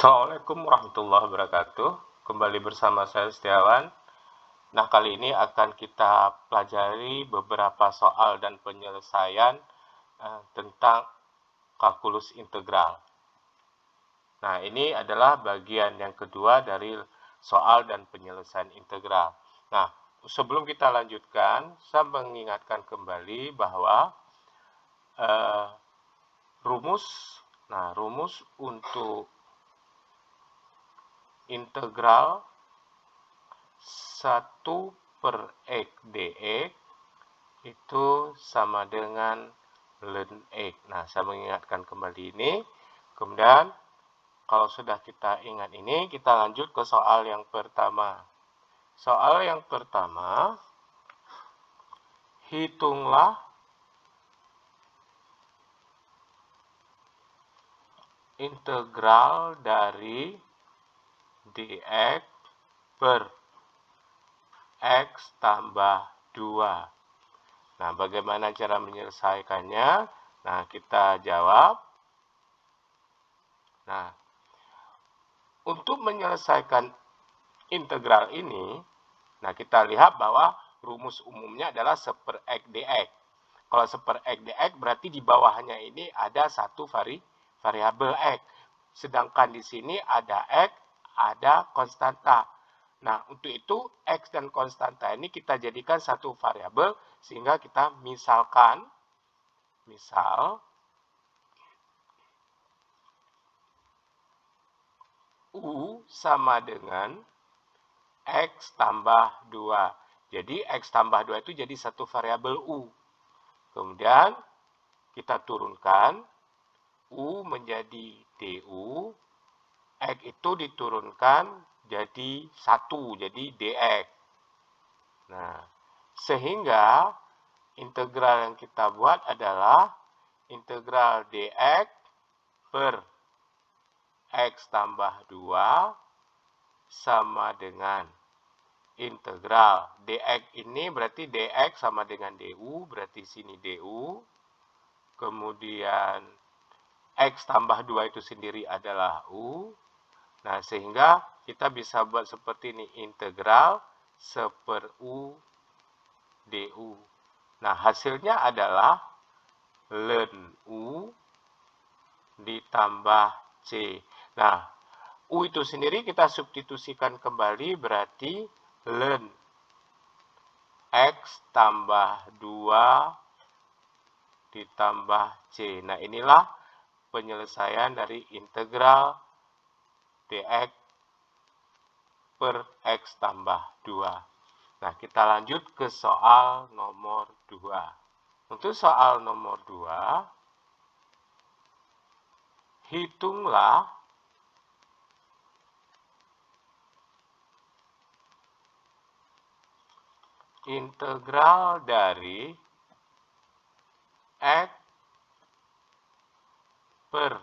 Assalamualaikum warahmatullahi wabarakatuh. Kembali bersama saya Setiawan. Nah, kali ini akan kita pelajari beberapa soal dan penyelesaian tentang kalkulus integral. Nah, ini adalah bagian yang kedua dari soal dan penyelesaian integral. Nah, sebelum kita lanjutkan, saya mengingatkan kembali bahwa rumus untuk integral 1/x dx itu sama dengan ln x. Nah, saya mengingatkan kembali ini. Kemudian, kalau sudah kita ingat ini, kita lanjut ke soal yang pertama. Soal yang pertama, hitunglah integral dari dx per x tambah 2. Nah, bagaimana cara menyelesaikannya? Nah, kita jawab. Nah, untuk menyelesaikan integral ini, nah kita lihat bahwa rumus umumnya adalah 1/x dx. Kalau 1/x dx berarti di bawahnya ini ada satu variabel x. Sedangkan di sini ada x, ada konstanta. Nah, untuk itu x dan konstanta ini kita jadikan satu variabel sehingga kita misal U sama dengan x tambah 2. Jadi x tambah 2 itu jadi satu variabel U. Kemudian kita turunkan U menjadi DU, X itu diturunkan jadi 1, jadi DX. Nah, sehingga integral yang kita buat adalah integral DX per X tambah 2 sama dengan integral DX ini berarti DX sama dengan DU, berarti sini DU. Kemudian X tambah 2 itu sendiri adalah U. Nah, sehingga kita bisa buat seperti ini, integral 1/U DU. Nah, hasilnya adalah ln U ditambah C. Nah, U itu sendiri kita substitusikan kembali, berarti ln X tambah 2 ditambah C. Nah, inilah penyelesaian dari integral dx per X tambah 2. Nah, kita lanjut ke soal nomor 2. Untuk soal nomor 2, hitunglah integral dari X per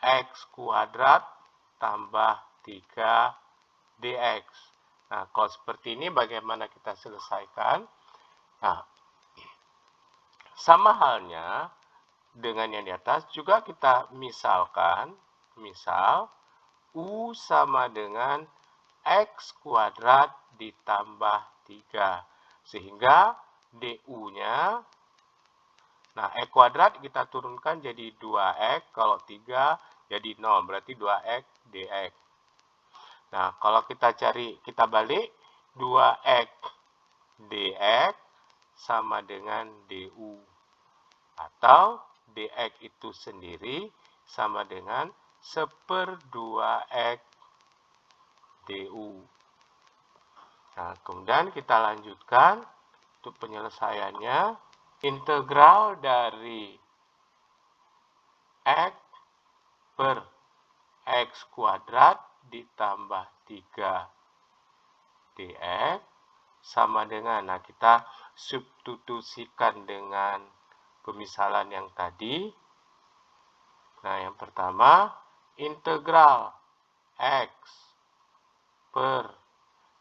X kuadrat tambah 3 dx. Nah, kalau seperti ini bagaimana kita selesaikan? Nah, sama halnya dengan yang di atas, juga kita misalkan, misal U sama dengan X kuadrat ditambah 3. Sehingga DU-nya, nah, X kuadrat kita turunkan jadi 2X, kalau 3 jadi 0, berarti 2X dx. Nah, kalau kita balik, 2X dx sama dengan DU. Atau dx itu sendiri sama dengan 1/2X DU. Nah, kemudian kita lanjutkan untuk penyelesaiannya. Integral dari X per X kuadrat ditambah 3 dx sama dengan, nah kita substitusikan dengan pemisalan yang tadi. Nah, yang pertama, integral X per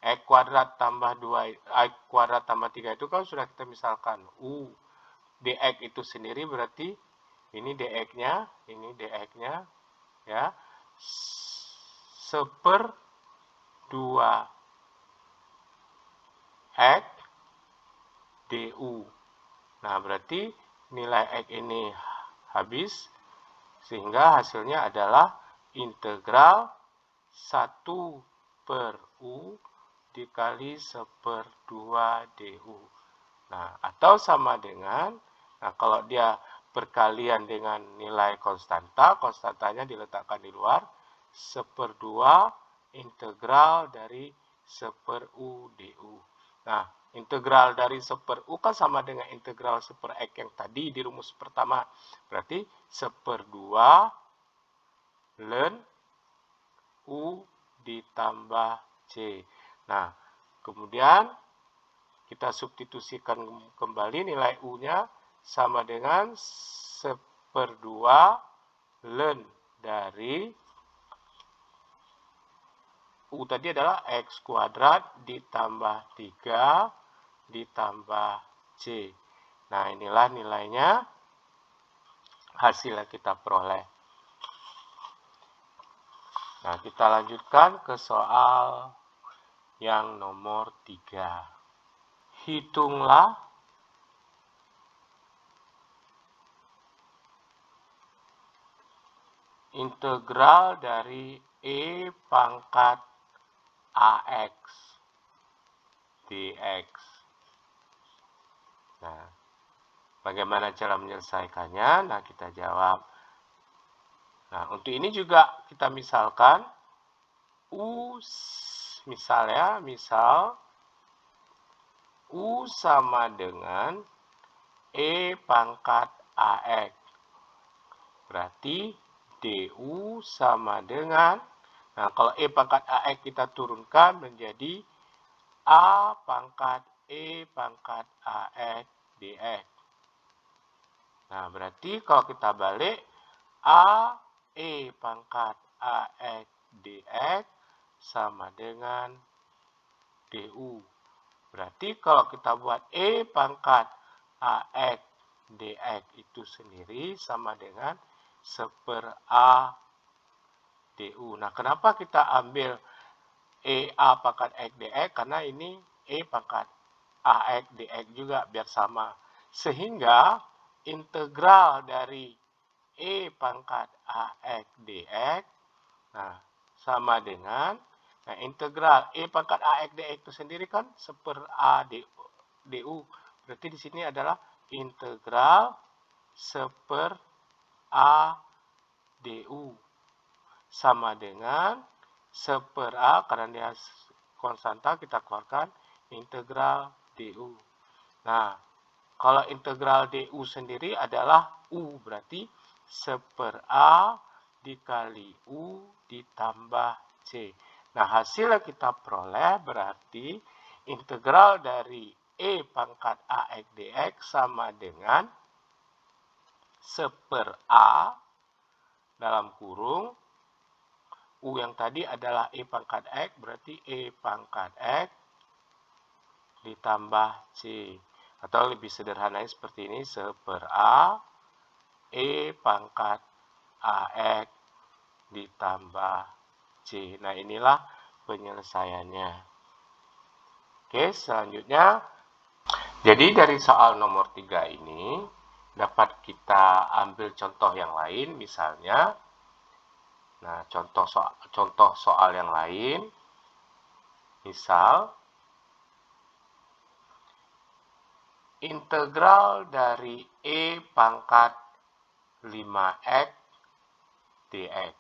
X kuadrat tambah 2, X kuadrat tambah 3 itu kan sudah kita misalkan. U dx itu sendiri berarti ini dx-nya, ini dx-nya, ya. 1/2 X du. Nah, berarti nilai X ini habis, sehingga hasilnya adalah integral 1/u dikali 1/2 du. Nah, atau sama dengan, kalau dia perkalian dengan nilai konstanta, konstantanya diletakkan di luar, 1/2 integral dari 1/u du. Nah, integral dari 1/u kan sama dengan integral 1/x yang tadi di rumus pertama. Berarti 1/2 ln u ditambah c. Nah, kemudian kita substitusikan kembali nilai u-nya sama dengan 1/2 ln dari u tadi adalah x kuadrat ditambah 3 ditambah c. Nah, inilah nilainya, hasil yang kita peroleh. Nah, kita lanjutkan ke soal yang nomor 3. Hitunglah integral dari e pangkat ax dx. Nah, bagaimana cara menyelesaikannya? Nah, kita jawab. Nah, untuk ini juga kita misalkan misal u sama dengan e pangkat ax. Berarti du sama dengan, nah kalau e pangkat ax kita turunkan menjadi a pangkat e pangkat ax dx. Nah, berarti kalau kita balik, a e pangkat ax dx sama dengan du. Berarti kalau kita buat e pangkat ax dx itu sendiri sama dengan 1/a du. Nah, kenapa kita ambil a pangkat x dx? Karena ini e pangkat ax dx juga biar sama. Sehingga integral dari e pangkat ax dx, nah, sama dengan, nah, integral e pangkat ax dx itu sendiri kan 1/a du. Berarti di sini adalah integral 1/a du sama dengan 1/a, karena dia konstanta kita keluarkan integral du. Nah, kalau integral du sendiri adalah u, berarti 1/a dikali u ditambah c. Nah, hasil yang kita peroleh berarti integral dari e pangkat ax dx sama dengan 1/a dalam kurung u yang tadi adalah e pangkat x, berarti e pangkat x ditambah c. Atau lebih sederhananya seperti ini, 1/a e pangkat ax ditambah c. Nah, inilah penyelesaiannya. Oke, selanjutnya, jadi dari soal nomor 3 ini dapat kita ambil contoh yang lain, misalnya, nah, contoh soal yang lain, misal integral dari e pangkat 5x dx.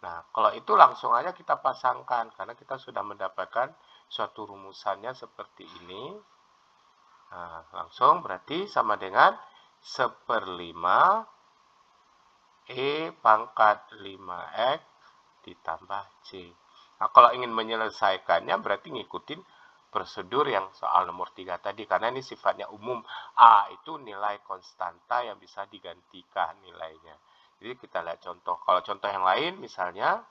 Nah, kalau itu langsung aja kita pasangkan, karena kita sudah mendapatkan suatu rumusannya seperti ini. Nah, langsung berarti sama dengan 1/5 e pangkat 5x ditambah c. Nah, kalau ingin menyelesaikannya berarti ngikutin prosedur yang soal nomor 3 tadi, karena ini sifatnya umum. A itu nilai konstanta yang bisa digantikan nilainya. Jadi kita lihat contoh. Kalau contoh yang lain misalnya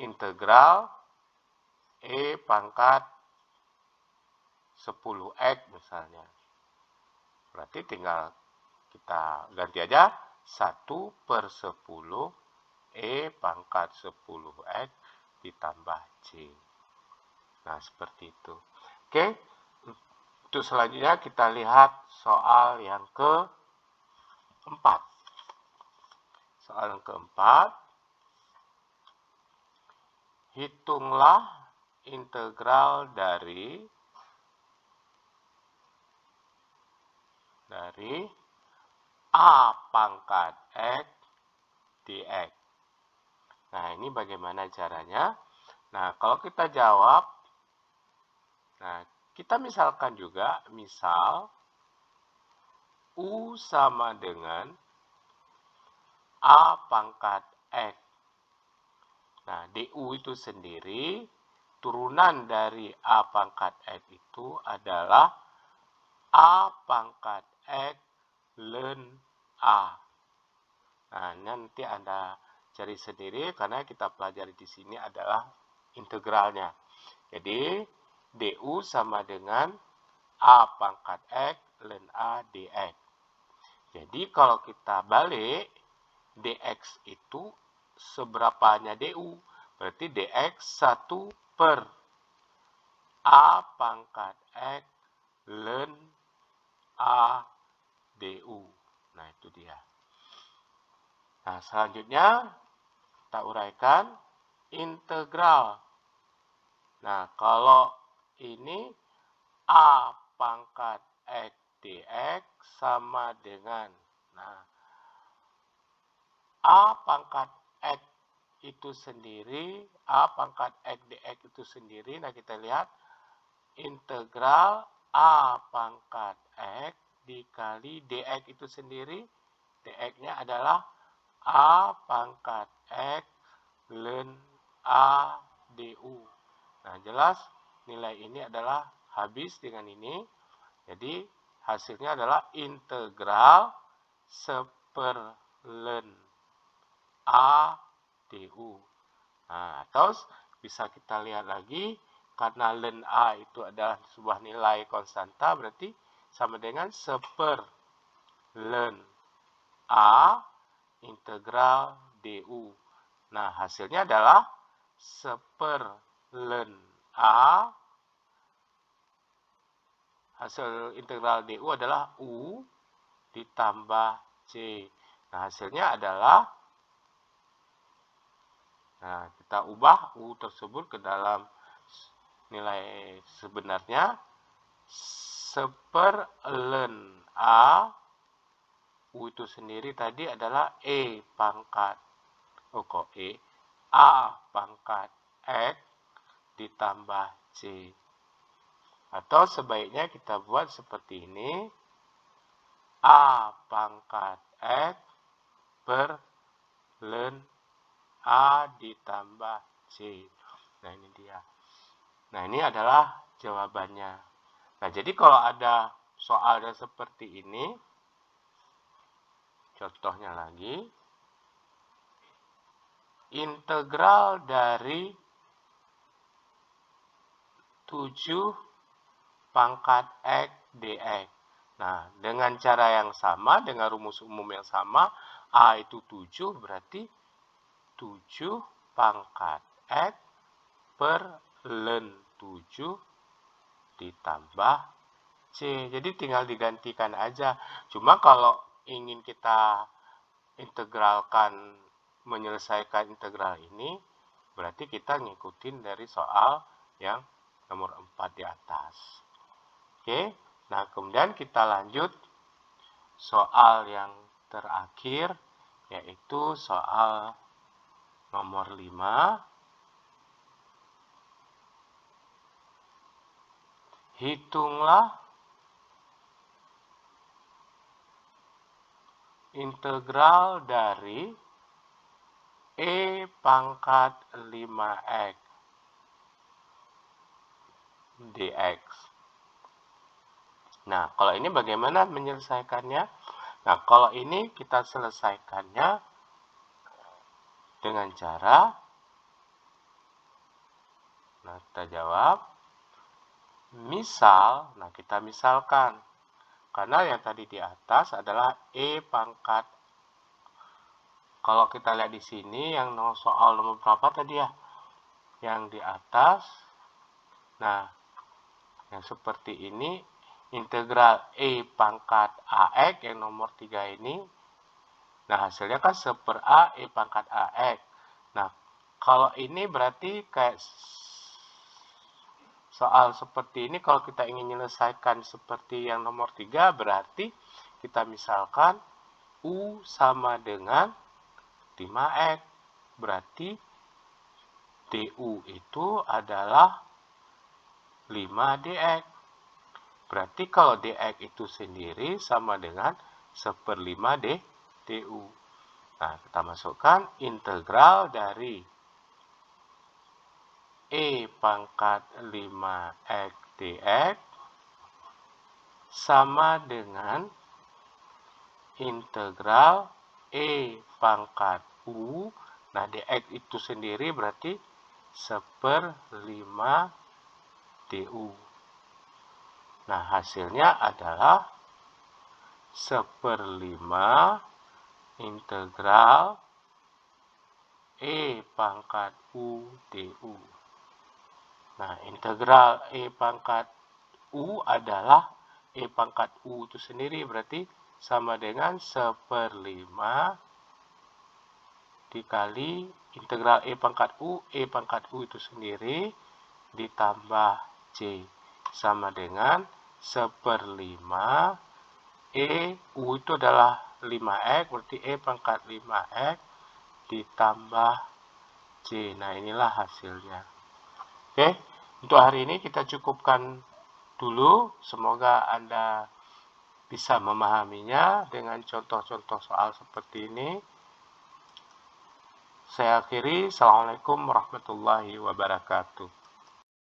integral e pangkat 10x misalnya. Berarti tinggal kita ganti aja 1/10 E pangkat 10X ditambah C. Nah, seperti itu. Oke, untuk selanjutnya kita lihat soal yang keempat. Soal yang keempat, hitunglah integral dari A pangkat X dx. Nah, ini bagaimana caranya? Nah, kalau kita jawab, nah, kita misalkan juga, misal U sama dengan A pangkat X. Nah, du itu sendiri, turunan dari A pangkat X itu adalah A pangkat X ln A. Nah, nanti Anda cari sendiri karena kita pelajari di sini adalah integralnya. Jadi, du sama dengan A pangkat X ln A dx. Jadi, kalau kita balik, dx itu seberapanya du? Berarti dx 1/A pangkat X ln A du. Nah, itu dia. Nah, selanjutnya kita uraikan integral. Nah, kalau ini A pangkat X dx sama dengan, nah, A pangkat X itu sendiri, A pangkat X dx itu sendiri, nah kita lihat integral A pangkat X dikali dx itu sendiri, dx-nya adalah A pangkat X ln A du. Nah, jelas nilai ini adalah habis dengan ini. Jadi, hasilnya adalah integral 1/ln A du. Nah, atau bisa kita lihat lagi, karena ln A itu adalah sebuah nilai konstanta, berarti sama dengan 1/ln A integral du. Nah, hasilnya adalah 1/ln A. Hasil integral du adalah U ditambah C. Nah, hasilnya adalah, nah, kita ubah U tersebut ke dalam nilai sebenarnya, 1/ln A. U itu sendiri tadi adalah E pangkat, A pangkat X ditambah C. Atau sebaiknya kita buat seperti ini, A pangkat X per ln A ditambah C. Nah, ini dia. Nah, ini adalah jawabannya. Nah, jadi kalau ada soalnya seperti ini, contohnya lagi, integral dari 7 pangkat X dx. Nah, dengan cara yang sama, dengan rumus umum yang sama, A itu 7, berarti 7 pangkat X per ln 7 ditambah C. Jadi tinggal digantikan aja. Cuma kalau ingin kita integralkan, menyelesaikan integral ini, berarti kita ngikutin dari soal yang nomor 4 di atas. Oke, nah kemudian kita lanjut soal yang terakhir, yaitu soal nomor 5. Hitunglah integral dari E pangkat 5X dx. Nah, kalau ini bagaimana menyelesaikannya? Nah, kalau ini kita selesaikannya dengan cara, nah kita jawab, misal, nah kita misalkan, karena yang tadi di atas adalah E pangkat kalau kita lihat di sini yang soal nomor berapa tadi ya? Yang di atas. Nah, yang seperti ini integral E pangkat AX yang nomor 3 ini. Nah, hasilnya kan 1/A E pangkat AX. Nah, kalau ini berarti kayak soal seperti ini, kalau kita ingin menyelesaikan seperti yang nomor 3, berarti kita misalkan U sama dengan 5X. Berarti DU itu adalah 5DX. Berarti kalau DX itu sendiri sama dengan 1/5 DU. Nah, kita masukkan integral dari E pangkat 5X dx sama dengan integral E pangkat U. Nah, dx itu sendiri berarti 1/5 du. Nah, hasilnya adalah 1/5 integral E pangkat U du. Nah, integral E pangkat U adalah E pangkat U itu sendiri, berarti sama dengan 1/5 dikali integral E pangkat U itu sendiri, ditambah C, sama dengan 1/5 U itu adalah 5X, berarti E pangkat 5X ditambah C. Nah, inilah hasilnya. Oke, untuk hari ini kita cukupkan dulu. Semoga Anda bisa memahaminya dengan contoh-contoh soal seperti ini. Saya akhiri. Assalamualaikum warahmatullahi wabarakatuh.